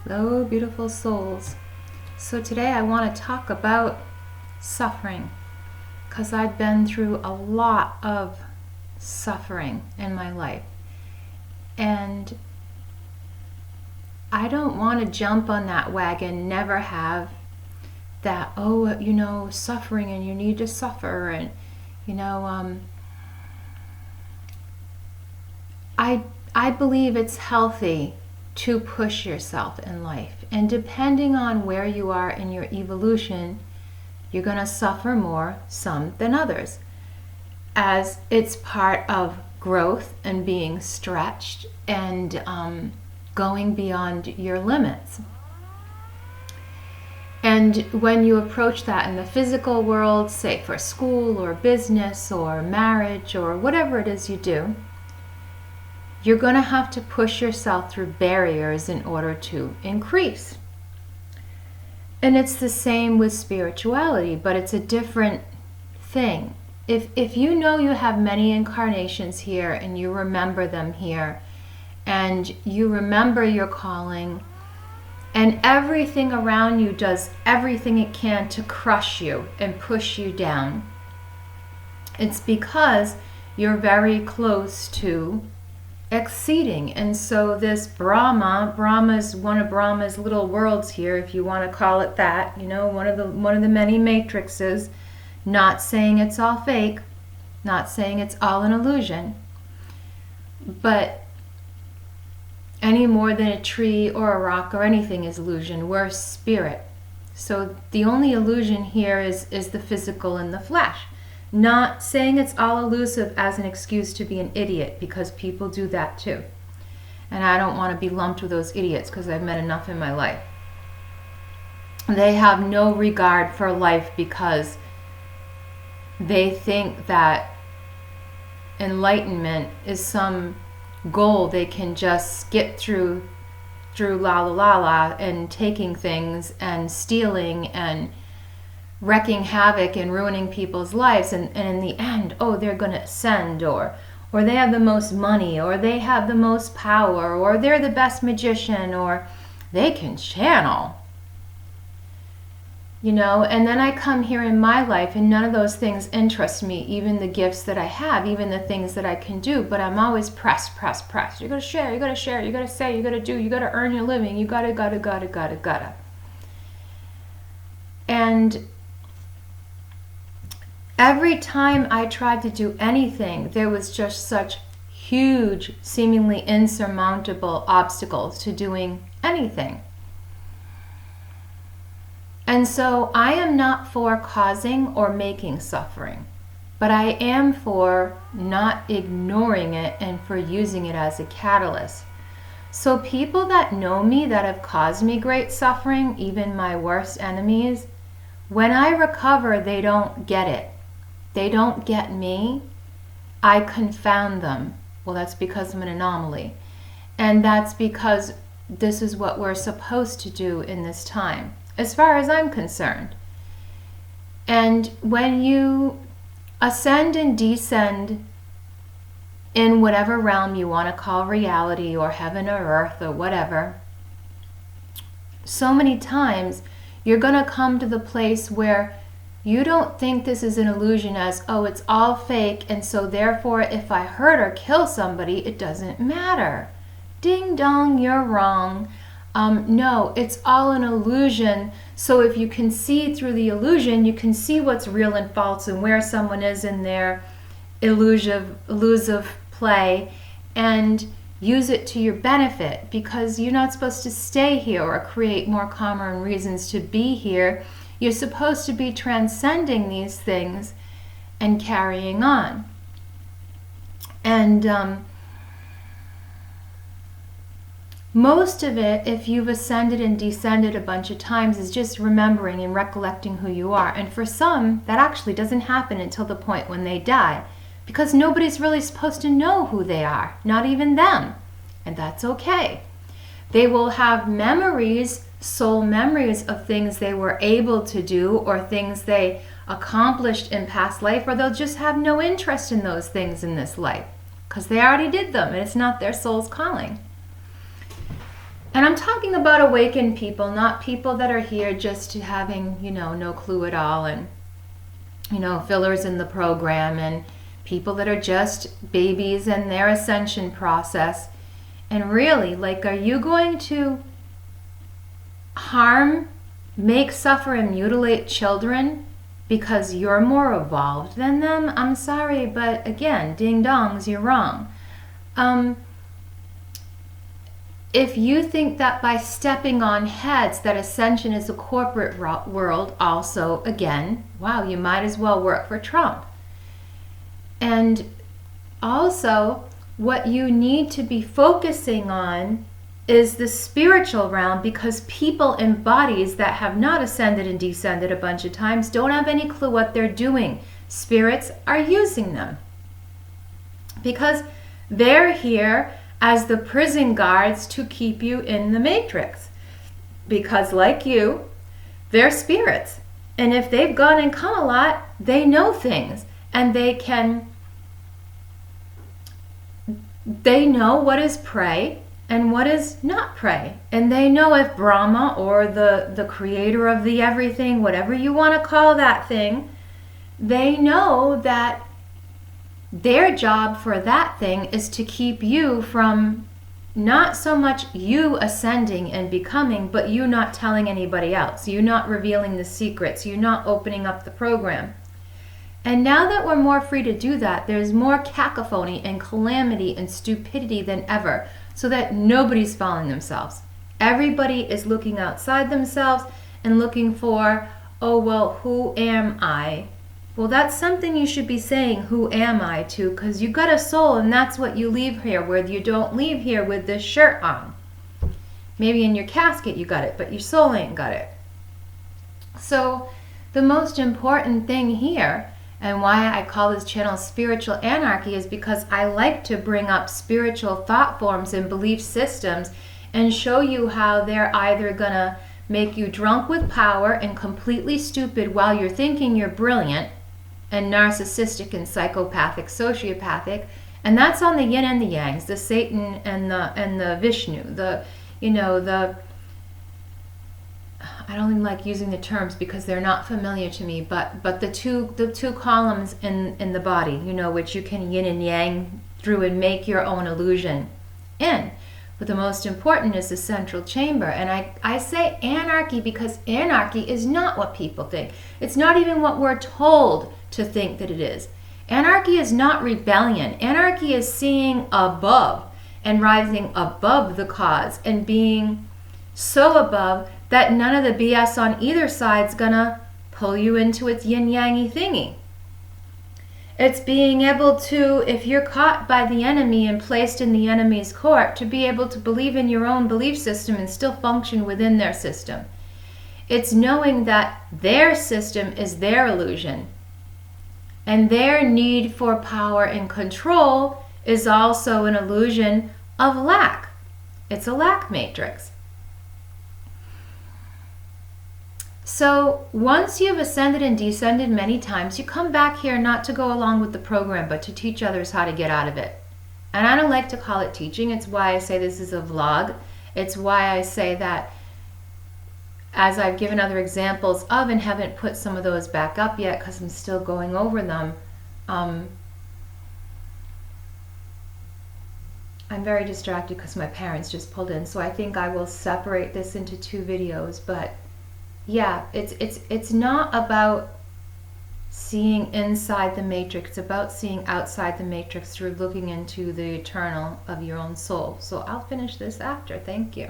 Hello, beautiful souls. So today I want to talk about suffering because I've been through a lot of suffering in my life. And I don't want to jump on that wagon, never have that, suffering and you need to suffer. And, I believe it's healthy to push yourself in life. And depending on where you are in your evolution, you're going to suffer more, some than others, as it's part of growth and being stretched and going beyond your limits. And when you approach that in the physical world, say for school or business or marriage or whatever it is you do, you're going to have to push yourself through barriers in order to increase. And it's the same with spirituality, but it's a different thing. If you know you have many incarnations here and you remember them here and you remember your calling and everything around you does everything it can to crush you and push you down, it's because you're very close to exceeding. And so this Brahma's one of Brahma's little worlds here, if you want to call it that, one of the many matrices, not saying it's all fake, not saying it's all an illusion, but any more than a tree or a rock or anything is illusion. We're spirit. So the only illusion here is the physical and the flesh. Not saying it's all elusive as an excuse to be an idiot, because people do that too. And I don't want to be lumped with those idiots because I've met enough in my life. They have no regard for life because they think that enlightenment is some goal they can just skip through la la la la and taking things and stealing and wrecking havoc and ruining people's lives, and in the end, they're going to ascend, or they have the most money, or they have the most power, or they're the best magician, or they can channel. And then I come here in my life and none of those things interest me, even the gifts that I have, even the things that I can do, but I'm always pressed. You gotta share, you gotta say, you gotta do, you gotta earn your living, you gotta. And every time I tried to do anything, there was just such huge, seemingly insurmountable obstacles to doing anything. And so I am not for causing or making suffering, but I am for not ignoring it and for using it as a catalyst. So people that know me, that have caused me great suffering, even my worst enemies, when I recover, they don't get it. They don't get me. I confound them. Well, that's because I'm an anomaly. And that's because this is what we're supposed to do in this time, as far as I'm concerned. And when you ascend and descend in whatever realm you want to call reality or heaven or earth or whatever, so many times you're going to come to the place where you don't think this is an illusion, as, it's all fake, and so therefore if I hurt or kill somebody, it doesn't matter. Ding dong, you're wrong. No, it's all an illusion. So if you can see through the illusion, you can see what's real and false and where someone is in their illusive play, and use it to your benefit, because you're not supposed to stay here or create more karma and reasons to be here. You're supposed to be transcending these things and carrying on. And most of it, if you've ascended and descended a bunch of times, is just remembering and recollecting who you are. And for some, that actually doesn't happen until the point when they die, because nobody's really supposed to know who they are, not even them. And that's okay. They will have memories, soul memories of things they were able to do or things they accomplished in past life, or they'll just have no interest in those things in this life because they already did them and it's not their soul's calling. And I'm talking about awakened people, not people that are here just to having, no clue at all, and, fillers in the program, and people that are just babies in their ascension process. And really, are you going to harm, make, suffer, and mutilate children because you're more evolved than them? I'm sorry, but again, ding dongs, you're wrong. If you think that by stepping on heads that Ascension is a corporate world, also, again, wow, you might as well work for Trump. And also, what you need to be focusing on is the spiritual realm, because people in bodies that have not ascended and descended a bunch of times don't have any clue what they're doing. Spirits are using them because they're here as the prison guards to keep you in the matrix, because like you, they're spirits, and if they've gone and come a lot, they know things, and they know what is prey and what is not prey, and they know if Brahma or the creator of the everything, whatever you want to call that thing, they know that their job for that thing is to keep you from not so much you ascending and becoming, but you not telling anybody else, you not revealing the secrets, you not opening up the program. And now that we're more free to do that, there's more cacophony and calamity and stupidity than ever, so that nobody's following themselves. Everybody is looking outside themselves and looking for, oh, well, who am I? Well, that's something you should be saying, who am I, to, because you got a soul, and that's what you leave here with. You don't leave here with this shirt on. Maybe in your casket you got it, but your soul ain't got it. So the most important thing here, and why I call this channel Spiritual Anarchy, is because I like to bring up spiritual thought forms and belief systems and show you how they're either gonna make you drunk with power and completely stupid while you're thinking you're brilliant, and narcissistic and psychopathic, sociopathic, and that's on the yin and the yangs, the Satan and the Vishnu, I don't even like using the terms because they're not familiar to me, but the two columns in the body, which you can yin and yang through and make your own illusion in. But the most important is the central chamber. And I say anarchy because anarchy is not what people think. It's not even what we're told to think that it is. Anarchy is not rebellion. Anarchy is seeing above and rising above the cause and being so above that none of the BS on either side's gonna pull you into its yin-yangy thingy. It's being able to, if you're caught by the enemy and placed in the enemy's court, to be able to believe in your own belief system and still function within their system. It's knowing that their system is their illusion, and their need for power and control is also an illusion of lack. It's a lack matrix. So once you've ascended and descended many times, you come back here not to go along with the program, but to teach others how to get out of it. And I don't like to call it teaching. It's why I say this is a vlog. It's why I say that, as I've given other examples of and haven't put some of those back up yet because I'm still going over them, I'm very distracted because my parents just pulled in. So I think I will separate this into 2 videos, but yeah, it's not about seeing inside the matrix. It's about seeing outside the matrix through looking into the eternal of your own soul. So I'll finish this after. Thank you.